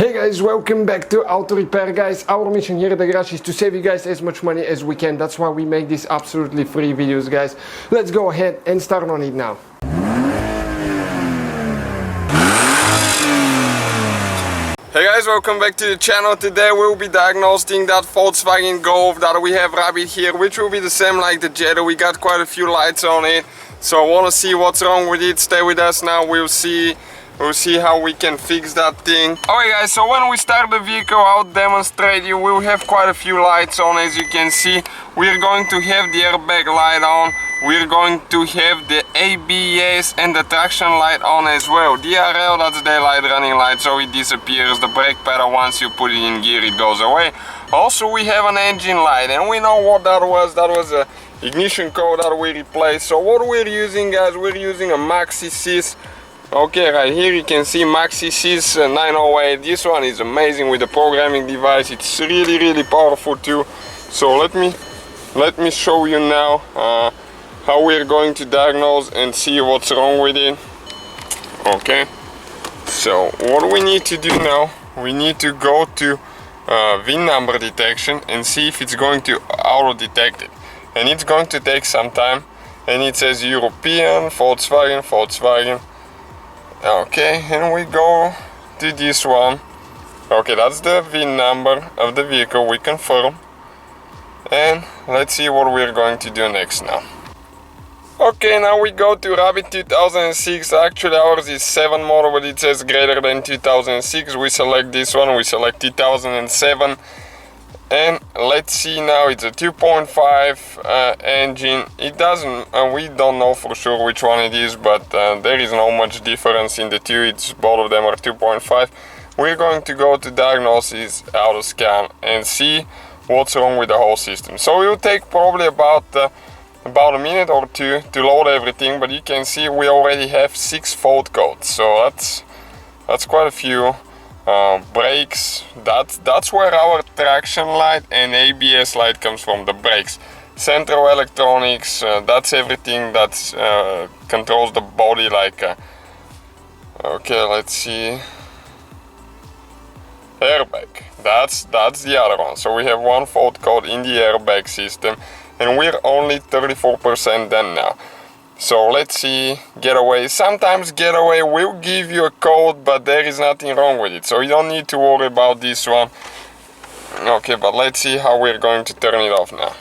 Hey guys, welcome back to Auto Repair. Guys, our mission here at the garage is to save you guys as much money as we can. That's why we make these absolutely free videos, guys. Let's go ahead and start on it now. Hey guys, welcome back to the channel. Today we'll be diagnosing that Volkswagen Golf that we have right here, which will be the same like the Jetta. We got quite a few lights on it, so I want to see what's wrong with it. Stay with us now, we'll see how we can fix that thing. Alright guys, so when we start the vehicle, I'll demonstrate you. We'll have quite a few lights on. As you can see, we're going to have the airbag light on. We're going to have the ABS and the traction light on as well. DRL, that's daylight running light, so it disappears. The brake pedal, once you put it in gear, it goes away. Also, we have an engine light, and we know what that was. That was a ignition code that we replaced. So what we're using, guys, we're using a Maxi-Sys. Okay, right here you can see Maxi-Sys 908. This one is amazing with the programming device. It's really powerful too. So let me show you now how we're going to diagnose and see what's wrong with it. Okay, so what we need to do now, we need to go to VIN number detection and see if it's going to auto detect it, and it's going to take some time. And it says European, Volkswagen. Okay, and we go to this one. Okay, that's the VIN number of the vehicle, we confirm. And let's see what we're going to do next now. Okay, now we go to Rabbit 2006. Actually ours is 7 model, but it says greater than 2006. We select this one, we select 2007. And let's see now, it's a 2.5 engine. It doesn't, we don't know for sure which one it is, but there is not much difference in the two. It's both of them are 2.5. We're going to go to diagnosis, auto scan, and see what's wrong with the whole system. So it will take probably about a minute or two to load everything, but you can see we already have 6 fault codes. So that's quite a few. Brakes, that's where our traction light and ABS light comes from, the brakes. Central electronics, that's everything that controls the body, like okay, let's see, airbag, that's the other one. So we have 1 fault code in the airbag system, and we're only 34% done now. So let's see, getaway. Sometimes getaway will give you a code, but there is nothing wrong with it, so you don't need to worry about this one. Okay, but let's see how we're going to turn it off now.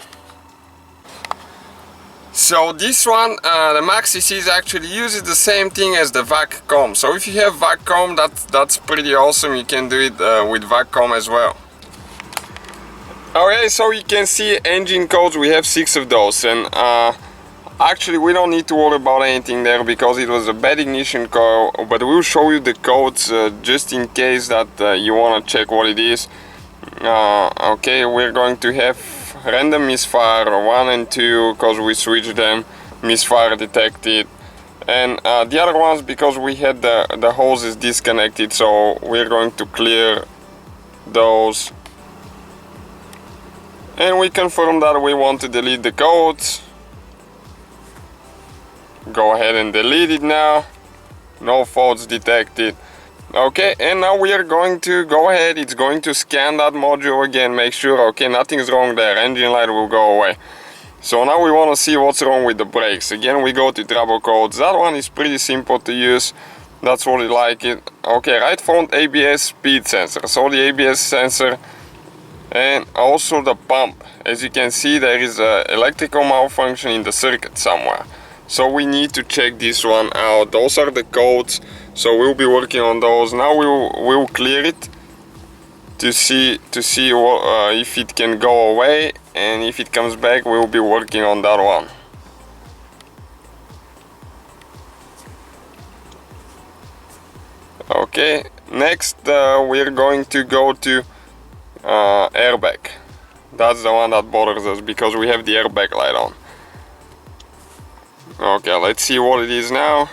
So this one, the Maxi-Sys actually uses the same thing as the VAC-COM. So if you have VAC-COM, that's pretty awesome. You can do it with VAC-COM as well. Okay, so you can see engine codes, we have 6 of those, and actually we don't need to worry about anything there because it was a bad ignition code, but we'll show you the codes just in case that you want to check what it is. Okay, we're going to have random misfire 1 and 2 because we switched them, misfire detected, and the other ones because we had the hoses disconnected, so we're going to clear those. And we confirm that we want to delete the codes. Go ahead and delete it now. No faults detected. Okay, and now we are going to go ahead. It's going to scan that module again, make sure, okay, nothing's wrong there. Engine light will go away. So now we want to see what's wrong with the brakes. Again, we go to trouble codes. That one is pretty simple to use. That's what we like it. Okay, right front ABS speed sensor. So the ABS sensor and also the pump. As you can see, there is an electrical malfunction in the circuit somewhere. So we need to check this one out. Those are the codes, so we'll be working on those. Now we'll clear it to see what, if it can go away, and if it comes back, we'll be working on that one. Okay, next we're going to go to airbag. That's the one that bothers us because we have the airbag light on. Okay, let's see what it is now.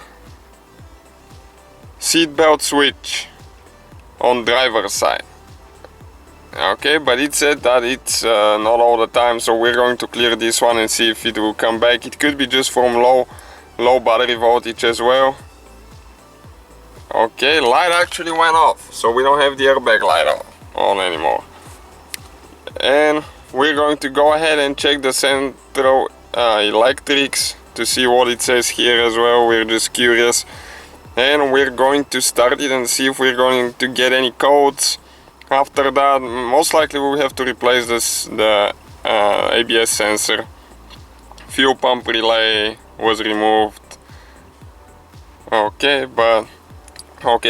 Seatbelt switch on driver's side. Okay, but it said that it's not all the time, so we're going to clear this one and see if it will come back. It could be just from low battery voltage as well. Okay, light actually went off, so we don't have the airbag light on anymore. And we're going to go ahead and check the central electrics to see what it says here as well. We're just curious. And we're going to start it and see if we're going to get any codes. After that, most likely we'll have to replace the ABS sensor. Fuel pump relay was removed. Okay,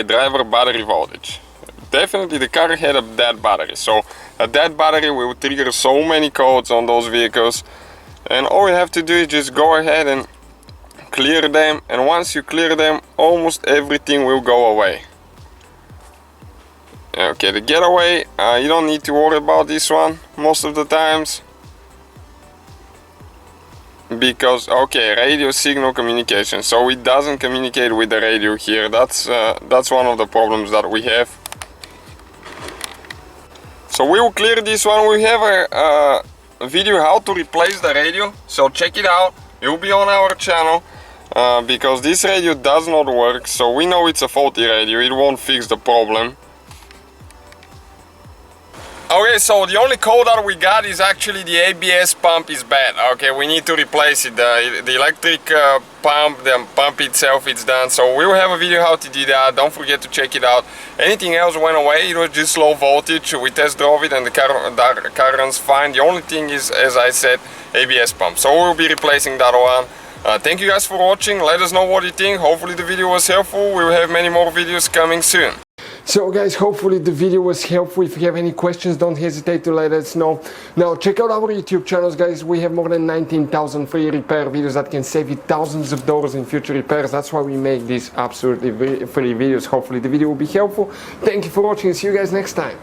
driver battery voltage. Definitely the car had a dead battery, so a dead battery will trigger so many codes on those vehicles, and all we have to do is just go ahead and clear them, and once you clear them, almost everything will go away. Okay, the getaway, you don't need to worry about this one most of the times, because radio signal communication, so it doesn't communicate with the radio here. That's one of the problems that we have. So we will clear this one. We have a video how to replace the radio, so check it out. It will be on our channel, because this radio does not work, so we know it's a faulty radio. It won't fix the problem. Okay, so the only code that we got is actually the ABS pump is bad. Okay, we need to replace it. The electric pump, the pump itself, it's done. So we will have a video how to do that. Don't forget to check it out. Anything else went away. It was just low voltage. We test drove it and the car runs fine. The only thing is, as I said, ABS pump. So we'll be replacing that one. Thank you guys for watching. Let us know what you think. Hopefully the video was helpful. We will have many more videos coming soon. So guys, hopefully the video was helpful. If you have any questions, don't hesitate to let us know. Now check out our YouTube channels, guys. We have more than 19,000 free repair videos that can save you thousands of dollars in future repairs. That's why we make these absolutely free videos. Hopefully the video will be helpful. Thank you for watching. See you guys next time.